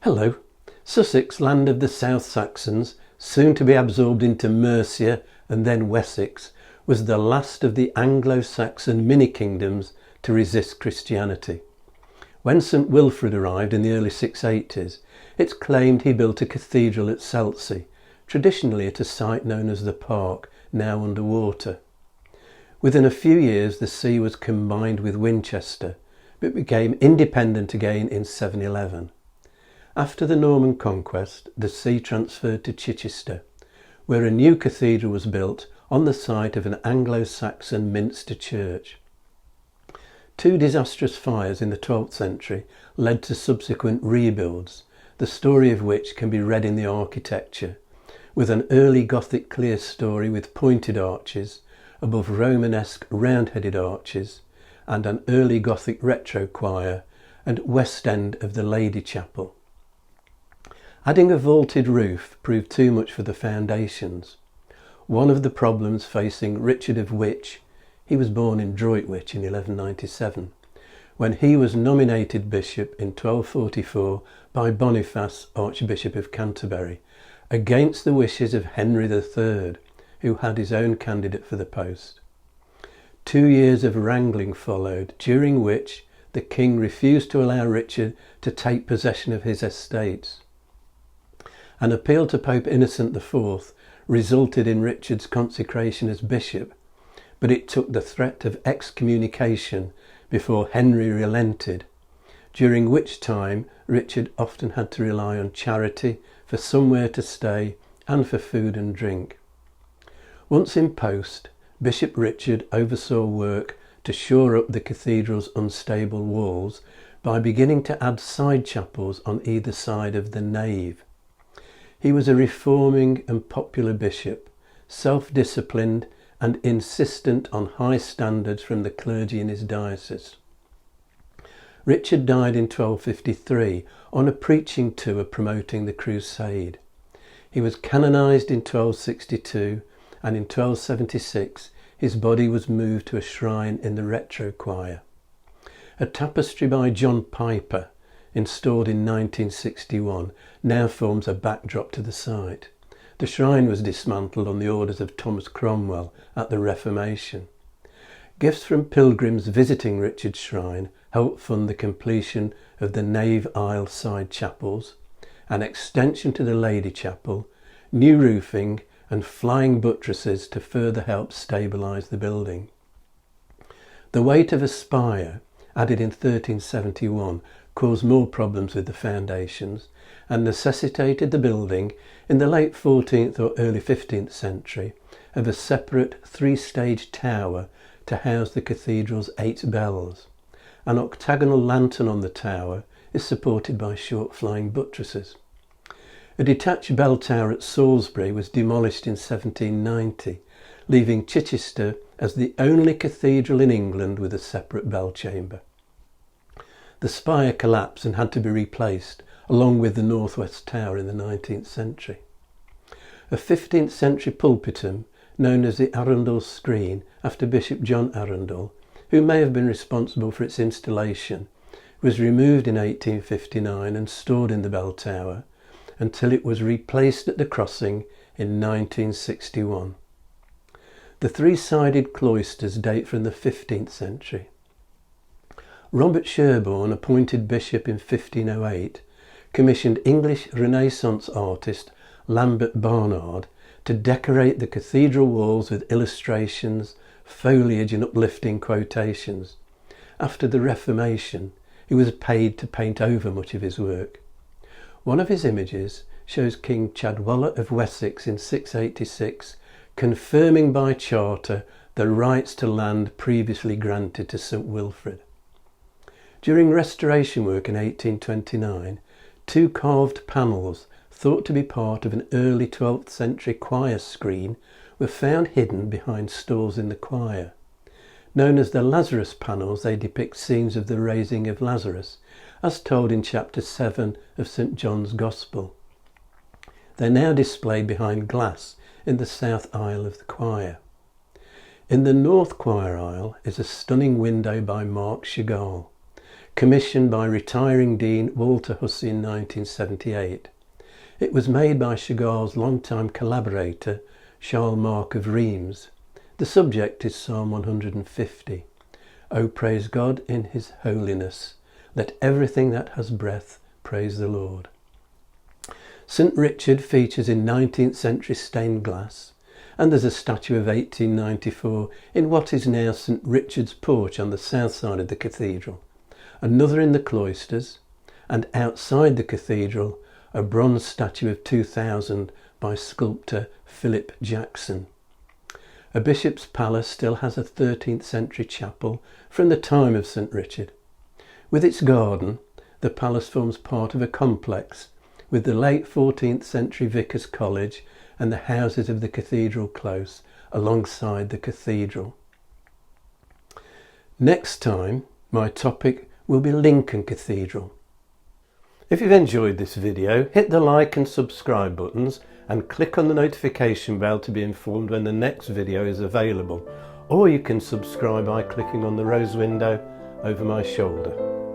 Hello. Sussex, land of the South Saxons, soon to be absorbed into Mercia and then Wessex, was the last of the Anglo-Saxon mini-kingdoms to resist Christianity. When St Wilfrid arrived in the early 680s, it's claimed he built a cathedral at Selsey, traditionally at a site known as the Park, now under water. Within a few years the see was combined with Winchester, but became independent again in 711. After the Norman Conquest, the see transferred to Chichester, where a new cathedral was built on the site of an Anglo-Saxon minster church. Two disastrous fires in the 12th century led to subsequent rebuilds, the story of which can be read in the architecture, with an early Gothic clerestory with pointed arches, above Romanesque round-headed arches, and an early Gothic retro choir and west end of the Lady Chapel. Adding a vaulted roof proved too much for the foundations. One of the problems facing Richard of Wyche, he was born in Droitwich in 1197, when he was nominated bishop in 1244 by Boniface, Archbishop of Canterbury, against the wishes of Henry III, who had his own candidate for the post. 2 years of wrangling followed, during which the king refused to allow Richard to take possession of his estates. An appeal to Pope Innocent IV resulted in Richard's consecration as bishop, but it took the threat of excommunication before Henry relented, during which time Richard often had to rely on charity for somewhere to stay and for food and drink. Once in post, Bishop Richard oversaw work to shore up the cathedral's unstable walls by beginning to add side chapels on either side of the nave. He was a reforming and popular bishop, self-disciplined and insistent on high standards from the clergy in his diocese. Richard died in 1253 on a preaching tour promoting the crusade. He was canonised in 1262, and in 1276 his body was moved to a shrine in the retro choir. A tapestry by John Piper, installed in 1961, now forms a backdrop to the site. The shrine was dismantled on the orders of Thomas Cromwell at the Reformation. Gifts from pilgrims visiting Richard's shrine helped fund the completion of the nave aisle side chapels, an extension to the Lady Chapel, new roofing and flying buttresses to further help stabilise the building. The weight of a spire, added in 1371, caused more problems with the foundations and necessitated the building, in the late 14th or early 15th century, of a separate 3-stage tower to house the cathedral's 8 bells. An octagonal lantern on the tower is supported by short flying buttresses. A detached bell tower at Salisbury was demolished in 1790, leaving Chichester as the only cathedral in England with a separate bell chamber. The spire collapsed and had to be replaced, along with the northwest tower in the 19th century. A 15th century pulpitum, known as the Arundel Screen, after Bishop John Arundel, who may have been responsible for its installation, was removed in 1859 and stored in the bell tower until it was replaced at the crossing in 1961. The 3-sided cloisters date from the 15th century. Robert Sherborne, appointed bishop in 1508, commissioned English Renaissance artist Lambert Barnard to decorate the cathedral walls with illustrations, foliage and uplifting quotations. After the Reformation, he was paid to paint over much of his work. One of his images shows King Chadwalla of Wessex in 686 confirming by charter the rights to land previously granted to St Wilfrid. During restoration work in 1829, 2 carved panels thought to be part of an early 12th century choir screen were found hidden behind stalls in the choir. Known as the Lazarus Panels, they depict scenes of the raising of Lazarus, as told in chapter 7 of St John's Gospel. They're now displayed behind glass in the south aisle of the choir. In the north choir aisle is a stunning window by Marc Chagall, commissioned by retiring Dean Walter Hussey in 1978. It was made by Chagall's longtime collaborator, Charles Mark of Reims. The subject is Psalm 150. O praise God in his holiness. Let everything that has breath praise the Lord. St Richard features in 19th century stained glass, and there's a statue of 1894 in what is now St Richard's porch on the south side of the cathedral, another in the cloisters, and outside the cathedral a bronze statue of 2000 by sculptor Philip Jackson. A bishop's palace still has a 13th century chapel from the time of St Richard. With its garden, the palace forms part of a complex with the late 14th century Vicar's College and the houses of the cathedral close alongside the cathedral. Next time, my topic will be Lincoln Cathedral. If you've enjoyed this video, hit the like and subscribe buttons and click on the notification bell to be informed when the next video is available, or you can subscribe by clicking on the rose window over my shoulder.